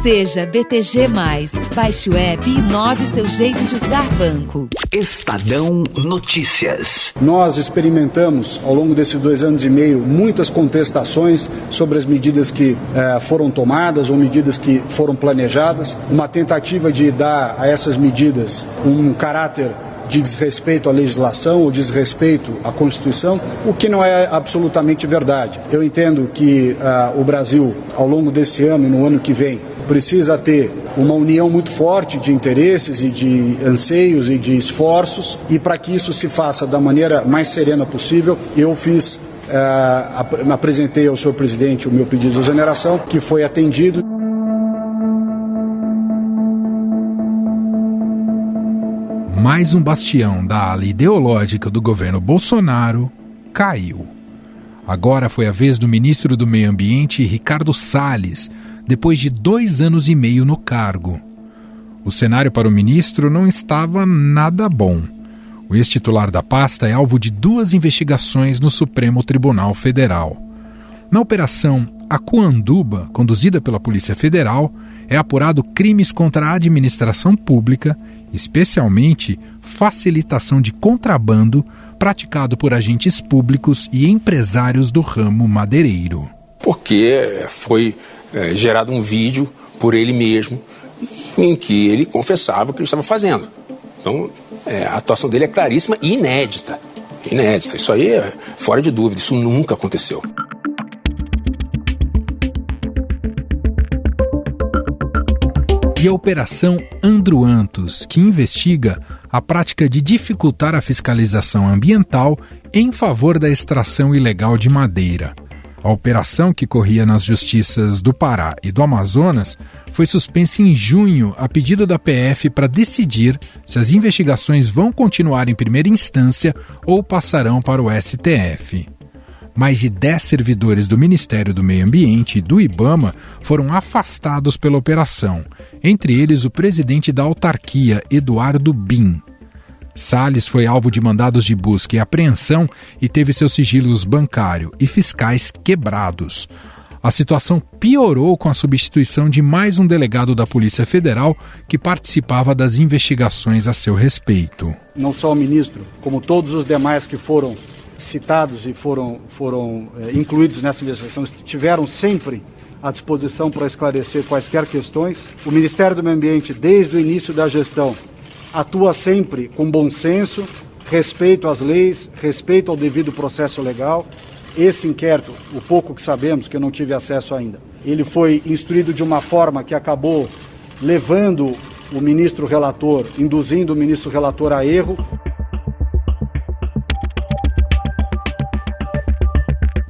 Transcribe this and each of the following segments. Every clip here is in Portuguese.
Seja BTG+. Baixe o app e inove seu jeito de usar banco. Estadão Notícias. Nós experimentamos, ao longo desses 2 anos e meio, muitas contestações sobre as medidas que foram tomadas ou medidas que foram planejadas. Uma tentativa de dar a essas medidas um caráter de desrespeito à legislação ou desrespeito à Constituição, o que não é absolutamente verdade. Eu entendo que o Brasil, ao longo desse ano e no ano que vem, precisa ter uma união muito forte de interesses e de anseios e de esforços, e para que isso se faça da maneira mais serena possível, eu apresentei ao senhor presidente o meu pedido de exoneração, que foi atendido. Mais um bastião da ala ideológica do governo Bolsonaro caiu. Agora foi a vez do ministro do Meio Ambiente, Ricardo Salles, depois de 2 anos e meio no cargo. O cenário para o ministro não estava nada bom. O ex-titular da pasta é alvo de 2 investigações no Supremo Tribunal Federal. Na operação Acuanduba, conduzida pela Polícia Federal, é apurado crimes contra a administração pública, especialmente facilitação de contrabando praticado por agentes públicos e empresários do ramo madeireiro. Porque foi gerado um vídeo por ele mesmo em que ele confessava o que ele estava fazendo. Então, a atuação dele é claríssima e inédita. Inédita. Isso aí é fora de dúvida, isso nunca aconteceu. E a Operação Androantos, que investiga a prática de dificultar a fiscalização ambiental em favor da extração ilegal de madeira. A operação, que corria nas justiças do Pará e do Amazonas, foi suspensa em junho a pedido da PF para decidir se as investigações vão continuar em primeira instância ou passarão para o STF. Mais de 10 servidores do Ministério do Meio Ambiente e do IBAMA foram afastados pela operação, entre eles o presidente da autarquia, Eduardo Bin. Salles foi alvo de mandados de busca e apreensão e teve seus sigilos bancário e fiscais quebrados. A situação piorou com a substituição de mais um delegado da Polícia Federal que participava das investigações a seu respeito. Não só o ministro, como todos os demais que foram citados e foram incluídos nessa investigação, estiveram sempre à disposição para esclarecer quaisquer questões. O Ministério do Meio Ambiente, desde o início da gestão, atua sempre com bom senso, respeito às leis, respeito ao devido processo legal. Esse inquérito, o pouco que sabemos, que eu não tive acesso ainda, ele foi instruído de uma forma que acabou levando o ministro relator, induzindo o ministro relator a erro.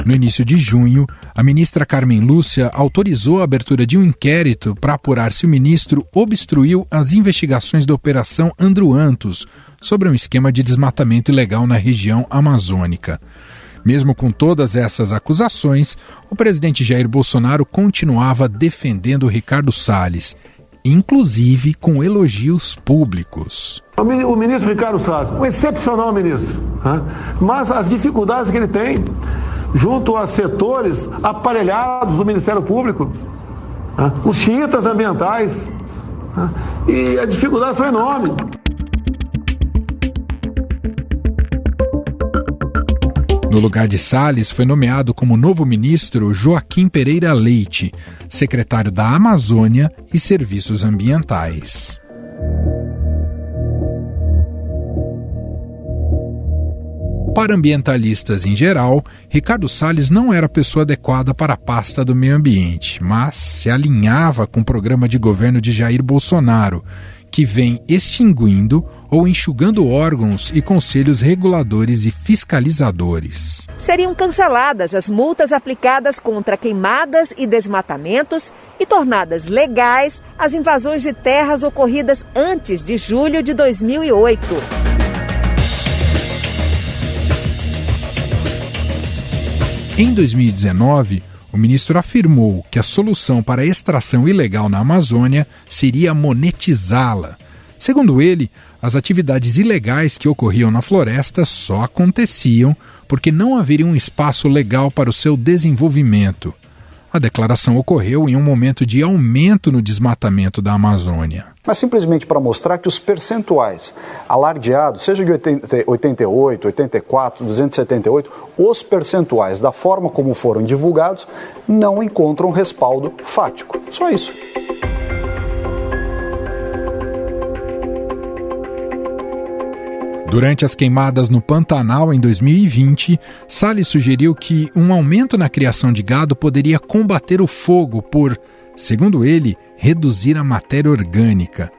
No início de junho, a ministra Carmen Lúcia autorizou a abertura de um inquérito para apurar se o ministro obstruiu as investigações da Operação Androantos sobre um esquema de desmatamento ilegal na região amazônica. Mesmo com todas essas acusações, o presidente Jair Bolsonaro continuava defendendo Ricardo Salles, inclusive com elogios públicos. O ministro Ricardo Salles, um excepcional ministro, mas as dificuldades que ele tem junto a setores aparelhados do Ministério Público, os xiitas ambientais, e as dificuldades são enormes. No lugar de Salles, foi nomeado como novo ministro Joaquim Pereira Leite, secretário da Amazônia e Serviços Ambientais. Para ambientalistas em geral, Ricardo Salles não era a pessoa adequada para a pasta do meio ambiente, mas se alinhava com o programa de governo de Jair Bolsonaro, que vem extinguindo ou enxugando órgãos e conselhos reguladores e fiscalizadores. Seriam canceladas as multas aplicadas contra queimadas e desmatamentos e tornadas legais as invasões de terras ocorridas antes de julho de 2008. Em 2019, o ministro afirmou que a solução para a extração ilegal na Amazônia seria monetizá-la. Segundo ele, as atividades ilegais que ocorriam na floresta só aconteciam porque não haveria um espaço legal para o seu desenvolvimento. A declaração ocorreu em um momento de aumento no desmatamento da Amazônia. Mas simplesmente para mostrar que os percentuais alardeados, seja de 88, 84, 278, os percentuais da forma como foram divulgados não encontram respaldo fático. Só isso. Durante as queimadas no Pantanal em 2020, Salles sugeriu que um aumento na criação de gado poderia combater o fogo por, segundo ele, reduzir a matéria orgânica.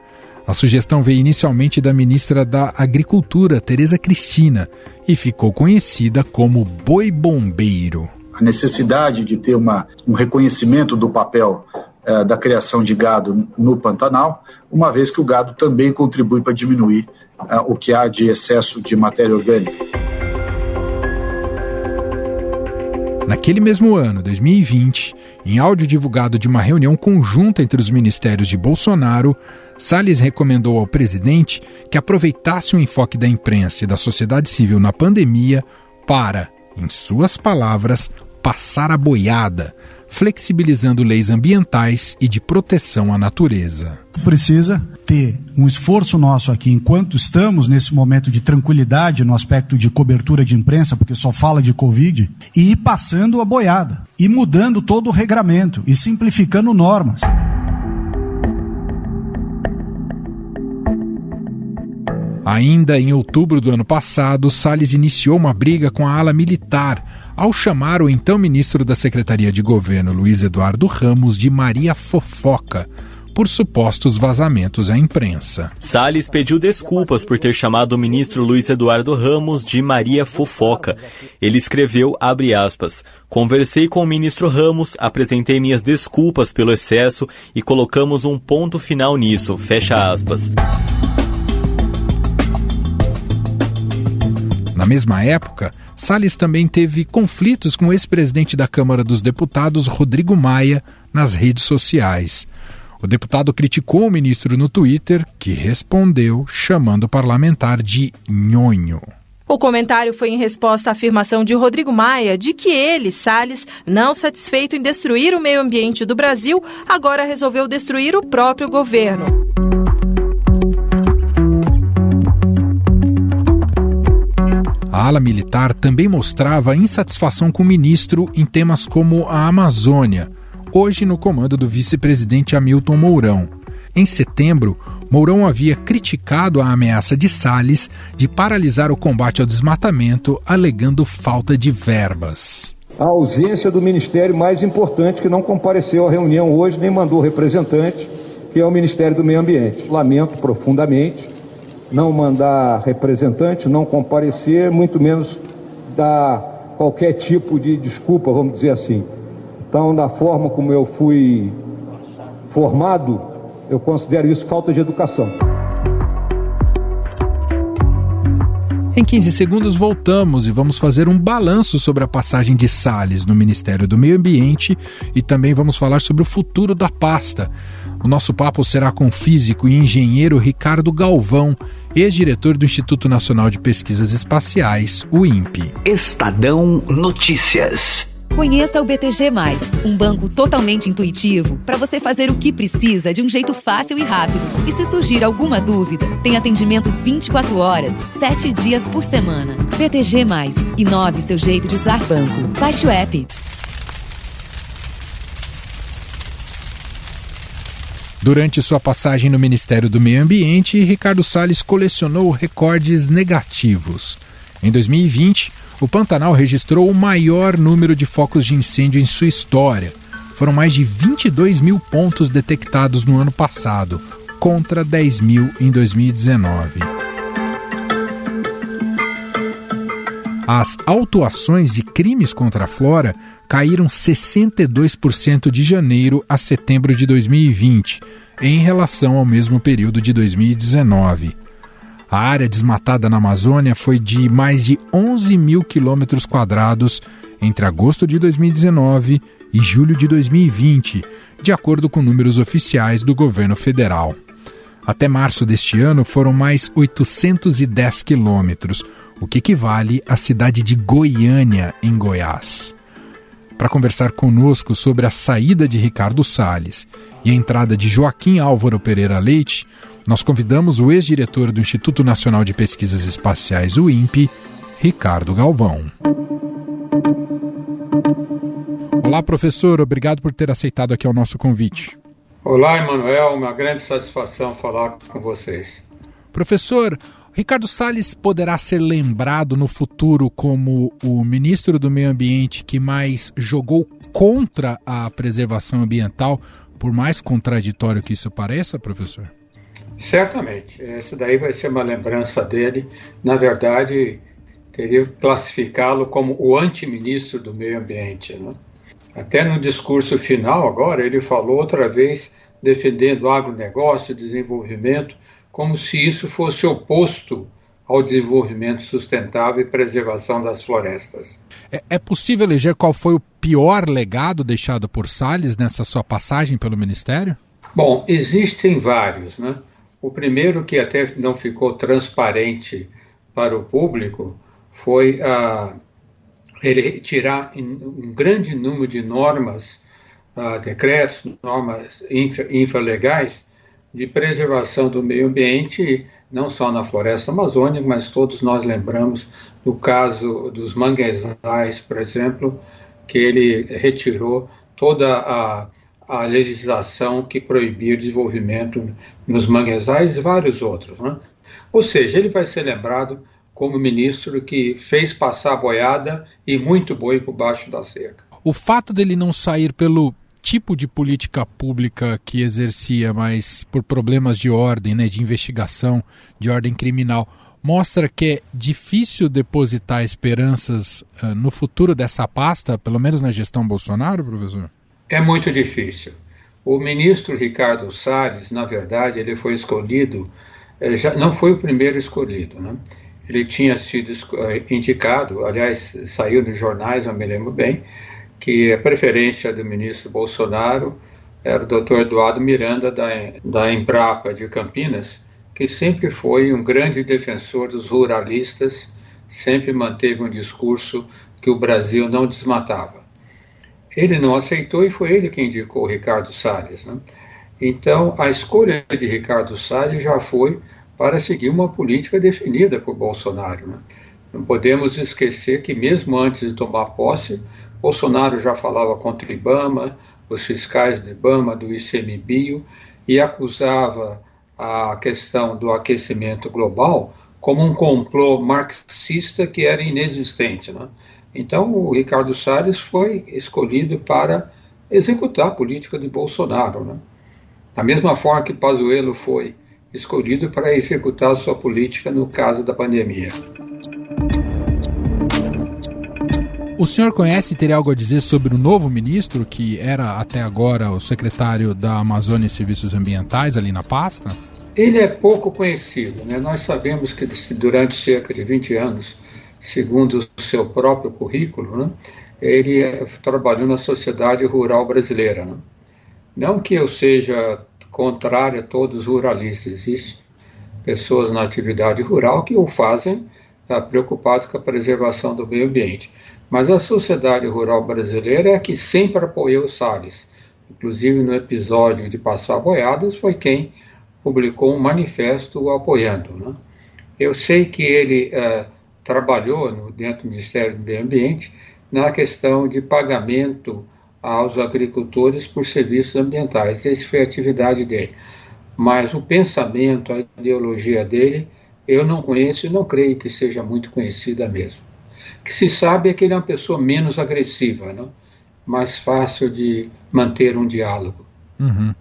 A sugestão veio inicialmente da ministra da Agricultura, Tereza Cristina, e ficou conhecida como boi bombeiro. A necessidade de ter um reconhecimento do papel da criação de gado no Pantanal, uma vez que o gado também contribui para diminuir o que há de excesso de matéria orgânica. Naquele mesmo ano, 2020, em áudio divulgado de uma reunião conjunta entre os ministérios de Bolsonaro, Salles recomendou ao presidente que aproveitasse o enfoque da imprensa e da sociedade civil na pandemia para, em suas palavras, passar a boiada, flexibilizando leis ambientais e de proteção à natureza. Precisa ter um esforço nosso aqui, enquanto estamos nesse momento de tranquilidade no aspecto de cobertura de imprensa, porque só fala de Covid, e ir passando a boiada, e mudando todo o regramento, e simplificando normas. Ainda em outubro do ano passado, Salles iniciou uma briga com a ala militar ao chamar o então ministro da Secretaria de Governo, Luiz Eduardo Ramos, de Maria Fofoca, por supostos vazamentos à imprensa. Salles pediu desculpas por ter chamado o ministro Luiz Eduardo Ramos de Maria Fofoca. Ele escreveu, abre aspas, conversei com o ministro Ramos, apresentei minhas desculpas pelo excesso e colocamos um ponto final nisso, fecha aspas. Na mesma época, Salles também teve conflitos com o ex-presidente da Câmara dos Deputados, Rodrigo Maia, nas redes sociais. O deputado criticou o ministro no Twitter, que respondeu chamando o parlamentar de nhonho. O comentário foi em resposta à afirmação de Rodrigo Maia de que ele, Salles, não satisfeito em destruir o meio ambiente do Brasil, agora resolveu destruir o próprio governo. A ala militar também mostrava insatisfação com o ministro em temas como a Amazônia, hoje no comando do vice-presidente Hamilton Mourão. Em setembro, Mourão havia criticado a ameaça de Salles de paralisar o combate ao desmatamento, alegando falta de verbas. A ausência do ministério mais importante, que não compareceu à reunião hoje, nem mandou representante, que é o Ministério do Meio Ambiente. Lamento profundamente não mandar representante, não comparecer, muito menos dar qualquer tipo de desculpa, vamos dizer assim. Então, da forma como eu fui formado, eu considero isso falta de educação. Em 15 segundos voltamos e vamos fazer um balanço sobre a passagem de Salles no Ministério do Meio Ambiente e também vamos falar sobre o futuro da pasta. O nosso papo será com o físico e engenheiro Ricardo Galvão, ex-diretor do Instituto Nacional de Pesquisas Espaciais, o INPE. Estadão Notícias. Conheça o BTG+, um banco totalmente intuitivo para você fazer o que precisa de um jeito fácil e rápido. E se surgir alguma dúvida, tem atendimento 24 horas, 7 dias por semana. BTG+, inove seu jeito de usar banco. Baixe o app. Durante sua passagem no Ministério do Meio Ambiente, Ricardo Salles colecionou recordes negativos. Em 2020, o Pantanal registrou o maior número de focos de incêndio em sua história. Foram mais de 22 mil pontos detectados no ano passado, contra 10 mil em 2019. As autuações de crimes contra a flora caíram 62% de janeiro a setembro de 2020, em relação ao mesmo período de 2019. A área desmatada na Amazônia foi de mais de 11 mil quilômetros quadrados entre agosto de 2019 e julho de 2020, de acordo com números oficiais do governo federal. Até março deste ano foram mais 810 quilômetros, o que equivale à cidade de Goiânia, em Goiás. Para conversar conosco sobre a saída de Ricardo Salles e a entrada de Joaquim Álvaro Pereira Leite, nós convidamos o ex-diretor do Instituto Nacional de Pesquisas Espaciais, o INPE, Ricardo Galvão. Olá, professor. Obrigado por ter aceitado aqui o nosso convite. Olá, Emanuel. Uma grande satisfação falar com vocês. Professor, Ricardo Salles poderá ser lembrado no futuro como o ministro do Meio Ambiente que mais jogou contra a preservação ambiental, por mais contraditório que isso pareça, professor? Certamente. Essa daí vai ser uma lembrança dele. Na verdade, teria que classificá-lo como o antiministro do Meio Ambiente, né? Até no discurso final agora, ele falou outra vez defendendo o agronegócio, o desenvolvimento, como se isso fosse oposto ao desenvolvimento sustentável e preservação das florestas. É possível eleger qual foi o pior legado deixado por Salles nessa sua passagem pelo Ministério? Bom, existem vários, né? O primeiro, que até não ficou transparente para o público, foi ele retirar um grande número de normas, decretos, normas infralegais de preservação do meio ambiente, não só na floresta amazônica, mas todos nós lembramos do caso dos manguezais, por exemplo, que ele retirou toda a legislação que proibia o desenvolvimento nos manguezais e vários outros, né? Ou seja, ele vai ser lembrado como ministro que fez passar a boiada e muito boi por baixo da cerca. O fato dele não sair pelo tipo de política pública que exercia, mas por problemas de ordem, né, de investigação, de ordem criminal, mostra que é difícil depositar esperanças no futuro dessa pasta, pelo menos na gestão Bolsonaro, professor? É muito difícil. O ministro Ricardo Salles, na verdade, ele foi escolhido, já não foi o primeiro escolhido, né? Ele tinha sido indicado, aliás, saiu nos jornais, eu me lembro bem, que a preferência do ministro Bolsonaro era o Dr. Eduardo Miranda, da Embrapa de Campinas, que sempre foi um grande defensor dos ruralistas, sempre manteve um discurso que o Brasil não desmatava. Ele não aceitou e foi ele que indicou o Ricardo Salles, né? Então, a escolha de Ricardo Salles já foi para seguir uma política definida por Bolsonaro, né? Não podemos esquecer que mesmo antes de tomar posse, Bolsonaro já falava contra o IBAMA, os fiscais do IBAMA, do ICMBio, e acusava a questão do aquecimento global como um complô marxista que era inexistente, né? Então, o Ricardo Salles foi escolhido para executar a política de Bolsonaro, né? Da mesma forma que Pazuello foi escolhido para executar a sua política no caso da pandemia. O senhor conhece e teria algo a dizer sobre o novo ministro, que era até agora o secretário da Amazônia e Serviços Ambientais ali na pasta? Ele é pouco conhecido, né? Nós sabemos que durante cerca de 20 anos, segundo o seu próprio currículo, né, ele trabalhou na sociedade rural brasileira, né? Não que eu seja contrário a todos os ruralistas, existem pessoas na atividade rural que o fazem preocupados com a preservação do meio ambiente. Mas a sociedade rural brasileira é a que sempre apoiou o Salles. Inclusive no episódio de Passar Boiadas foi quem publicou um manifesto o apoiando, né? Eu sei que ele trabalhou dentro do Ministério do Meio Ambiente na questão de pagamento aos agricultores por serviços ambientais. Essa foi a atividade dele. Mas o pensamento, a ideologia dele, eu não conheço e não creio que seja muito conhecida mesmo. O que se sabe é que ele é uma pessoa menos agressiva, né? Mais fácil de manter um diálogo. Uhum.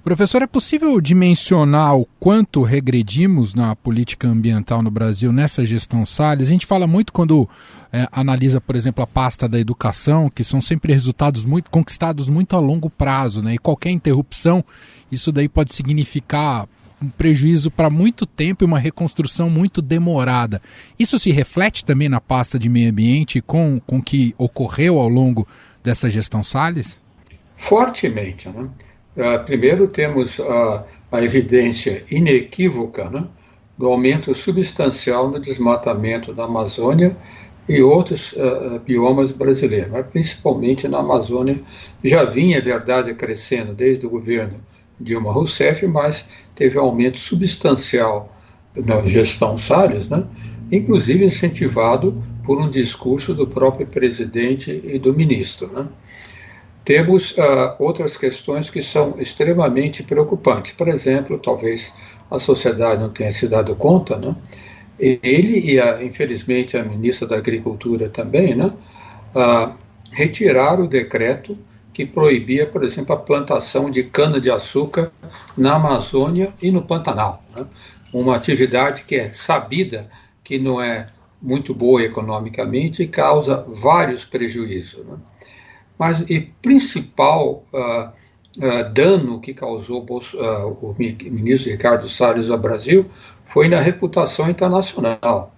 Professor, é possível dimensionar o quanto regredimos na política ambiental no Brasil nessa gestão Salles? A gente fala muito quando analisa, por exemplo, a pasta da educação, que são sempre resultados conquistados muito a longo prazo, né? E qualquer interrupção, isso daí pode significar um prejuízo para muito tempo e uma reconstrução muito demorada. Isso se reflete também na pasta de meio ambiente com o que ocorreu ao longo dessa gestão Salles? Fortemente, né? Primeiro temos a evidência inequívoca, né, do aumento substancial no desmatamento da Amazônia e outros biomas brasileiros, mas principalmente na Amazônia. Já vinha, é verdade, crescendo desde o governo Dilma Rousseff, mas teve um aumento substancial na gestão Salles, né? Inclusive incentivado por um discurso do próprio presidente e do ministro, né? Temos outras questões que são extremamente preocupantes. Por exemplo, talvez a sociedade não tenha se dado conta, né? Ele e, infelizmente, a ministra da Agricultura também, né? Retiraram o decreto que proibia, por exemplo, a plantação de cana-de-açúcar na Amazônia e no Pantanal, né? Uma atividade que é sabida que não é muito boa economicamente e causa vários prejuízos, né? Mas o principal dano que causou o ministro Ricardo Salles ao Brasil foi na reputação internacional.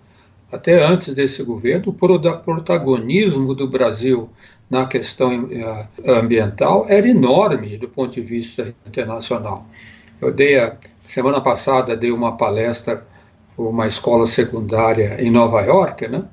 Até antes desse governo, o protagonismo do Brasil na questão ambiental era enorme do ponto de vista internacional. Semana passada dei uma palestra para uma escola secundária em Nova York, né?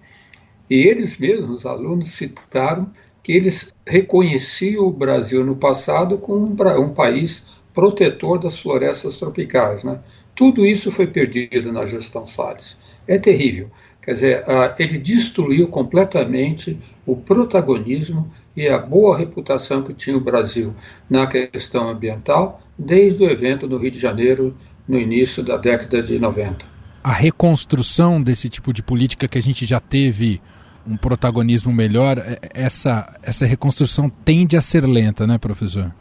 E eles mesmos, os alunos, citaram que eles reconheciam o Brasil no passado como um país protetor das florestas tropicais, né? Tudo isso foi perdido na gestão Salles. É terrível. Quer dizer, ele destruiu completamente o protagonismo e a boa reputação que tinha o Brasil na questão ambiental desde o evento no Rio de Janeiro, no início da década de 90. A reconstrução desse tipo de política que a gente já teve um protagonismo melhor, essa reconstrução tende a ser lenta, né, professor?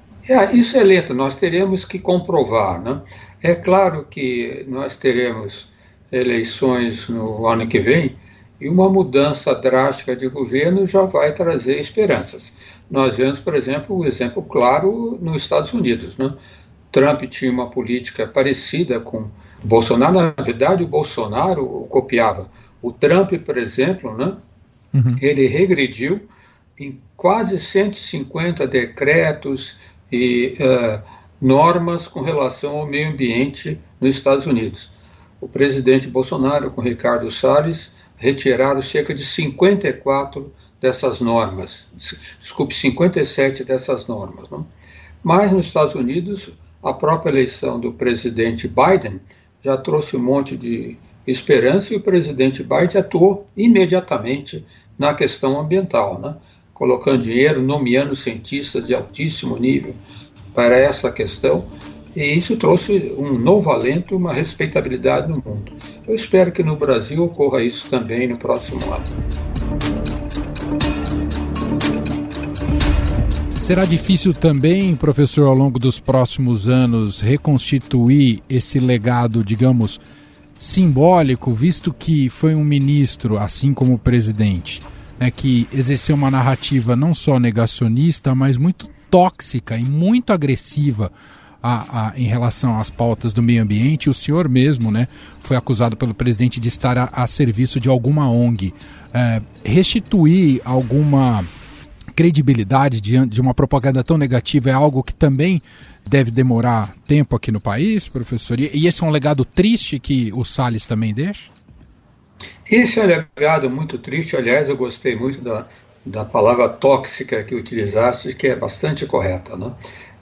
Isso é lento, nós teremos que comprovar, né? É claro que nós teremos eleições no ano que vem e uma mudança drástica de governo já vai trazer esperanças. Nós vemos, por exemplo, um exemplo claro nos Estados Unidos, né? Trump tinha uma política parecida com Bolsonaro. Na verdade, o Bolsonaro o copiava. O Trump, por exemplo, né? Ele regrediu em quase 150 decretos e normas com relação ao meio ambiente nos Estados Unidos. O presidente Bolsonaro, com Ricardo Salles, retiraram cerca de 54 dessas normas. 57 dessas normas. Não? Mas nos Estados Unidos, a própria eleição do presidente Biden já trouxe um monte de esperança e o presidente Biden atuou imediatamente na questão ambiental, né? Colocando dinheiro, nomeando cientistas de altíssimo nível para essa questão, e isso trouxe um novo alento, uma respeitabilidade no mundo. Eu espero que no Brasil ocorra isso também no próximo ano. Será difícil também, professor, ao longo dos próximos anos, reconstituir esse legado, digamos, simbólico, visto que foi um ministro, assim como o presidente, né, que exerceu uma narrativa não só negacionista, mas muito tóxica e muito agressiva em relação às pautas do meio ambiente. O senhor mesmo, né, foi acusado pelo presidente de estar a serviço de alguma ONG. Restituir alguma credibilidade diante de uma propaganda tão negativa é algo que também deve demorar tempo aqui no país, professor? E esse é um legado triste que o Salles também deixa? Esse é um legado muito triste. Aliás, eu gostei muito da palavra tóxica que utilizaste, que é bastante correta, né?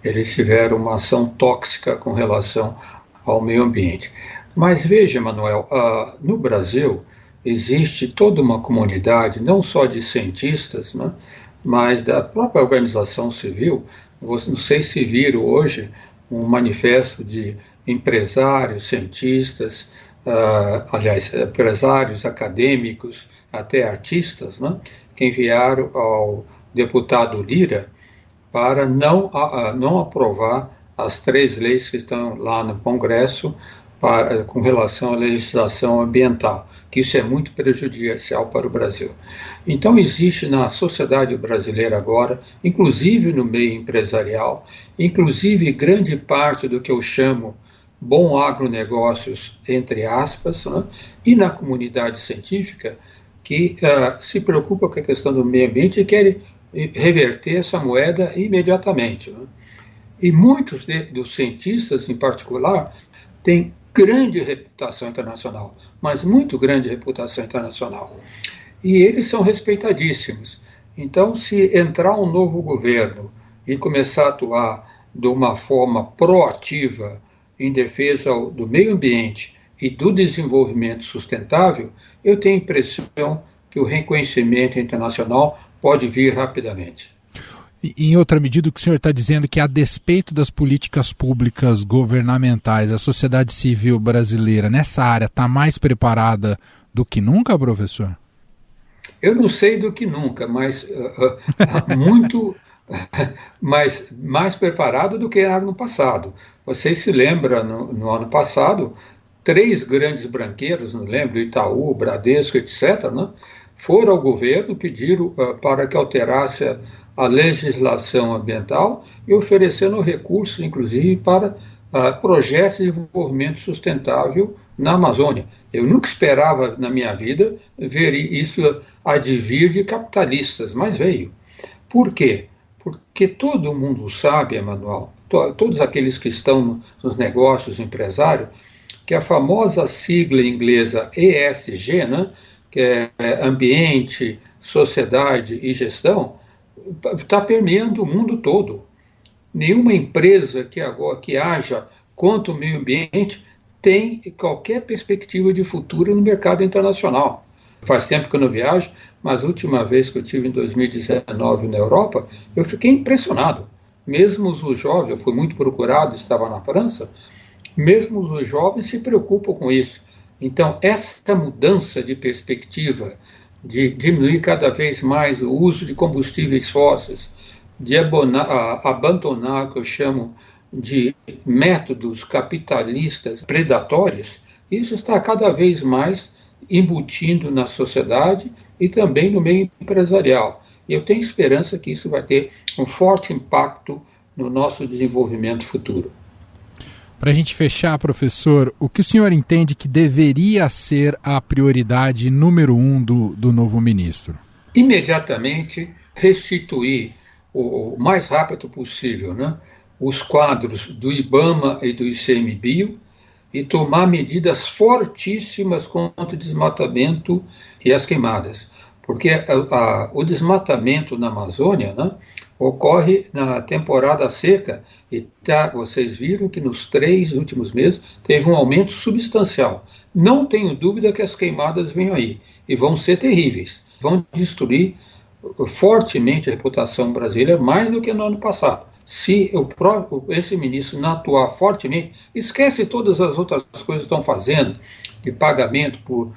Eles tiveram uma ação tóxica com relação ao meio ambiente. Mas veja, Manuel, no Brasil existe toda uma comunidade, não só de cientistas, né, mas da própria organização civil. Não sei se viram hoje um manifesto de empresários, cientistas, empresários acadêmicos, até artistas, né, que enviaram ao deputado Lira para não aprovar as 3 leis que estão lá no Congresso com relação à legislação ambiental, que isso é muito prejudicial para o Brasil. Então existe na sociedade brasileira agora, inclusive no meio empresarial, inclusive grande parte do que eu chamo bom agronegócios, entre aspas, né, e na comunidade científica, que se preocupa com a questão do meio ambiente e quer reverter essa moeda imediatamente. Né? E muitos dos cientistas, em particular, têm grande reputação internacional, mas muito grande reputação internacional. e eles são respeitadíssimos. Então, se entrar um novo governo e começar a atuar de uma forma proativa em defesa do meio ambiente e do desenvolvimento sustentável, eu tenho a impressão que o reconhecimento internacional pode vir rapidamente. Em outra medida, o que o senhor está dizendo é que, a despeito das políticas públicas governamentais, a sociedade civil brasileira nessa área está mais preparada do que nunca, professor? Eu não sei do que nunca, mas muito mais preparada do que no ano passado. Vocês se lembram, no ano passado, 3 grandes branqueiros, não lembro, Itaú, Bradesco, etc., né, foram ao governo, pediram para que alterasse a legislação ambiental e oferecendo recursos, inclusive, para projetos de desenvolvimento sustentável na Amazônia. Eu nunca esperava na minha vida ver isso advir de capitalistas, mas veio. Por quê? Porque todo mundo sabe, Emanuel, todos aqueles que estão nos negócios empresários, que a famosa sigla inglesa ESG, né, que é Ambiente, Sociedade e Gestão, está permeando o mundo todo. Nenhuma empresa que haja contra o meio ambiente tem qualquer perspectiva de futuro no mercado internacional. Faz tempo que eu não viajo, mas a última vez que eu estive em 2019 na Europa, eu fiquei impressionado. Mesmo os jovens, eu fui muito procurado, estava na França, mesmo os jovens se preocupam com isso. Então, essa mudança de perspectiva, de diminuir cada vez mais o uso de combustíveis fósseis, de abandonar o que eu chamo de métodos capitalistas predatórios, isso está cada vez mais embutindo na sociedade e também no meio empresarial. E eu tenho esperança que isso vai ter um forte impacto no nosso desenvolvimento futuro. Para a gente fechar, professor, o que o senhor entende que deveria ser a prioridade número 1 do novo ministro? Imediatamente restituir o mais rápido possível, né, os quadros do IBAMA e do ICMBio e tomar medidas fortíssimas contra o desmatamento e as queimadas. Porque o desmatamento na Amazônia, né, ocorre na temporada seca e vocês viram que nos 3 últimos meses teve um aumento substancial. Não tenho dúvida que as queimadas vêm aí e vão ser terríveis. Vão destruir fortemente a reputação brasileira, mais do que no ano passado. Se esse ministro não atuar fortemente, esquece todas as outras coisas que estão fazendo, de pagamento por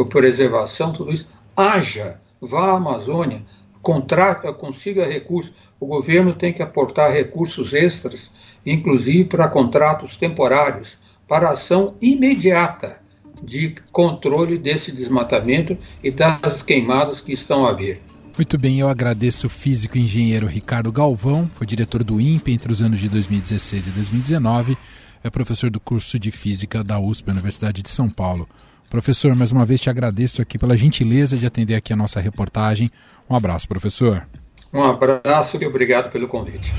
preservação, tudo isso. Haja, vá à Amazônia, consiga recursos. O governo tem que aportar recursos extras, inclusive para contratos temporários, para ação imediata de controle desse desmatamento e das queimadas que estão a vir. Muito bem, eu agradeço o físico e engenheiro Ricardo Galvão, foi diretor do INPE entre os anos de 2016 e 2019, é professor do curso de Física da USP, Universidade de São Paulo. Professor, mais uma vez te agradeço aqui pela gentileza de atender aqui a nossa reportagem. Um abraço, professor. Um abraço e obrigado pelo convite.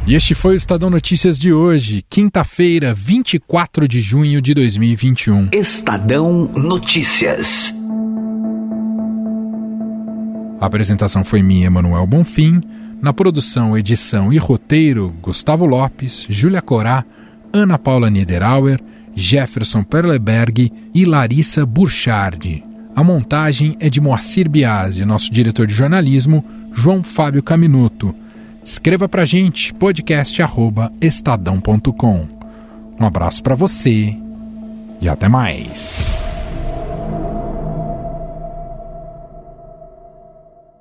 E este foi o Estadão Notícias de hoje, quinta-feira, 24 de junho de 2021. Estadão Notícias. A apresentação foi minha, Emanuel Bonfim. Na produção, edição e roteiro, Gustavo Lopes, Júlia Corá, Ana Paula Niederauer, Jefferson Perleberg e Larissa Burchardi. A montagem é de Moacir Biasi, nosso diretor de jornalismo, João Fábio Caminuto. Escreva pra gente, podcast@estadão.com. Um abraço pra você e até mais.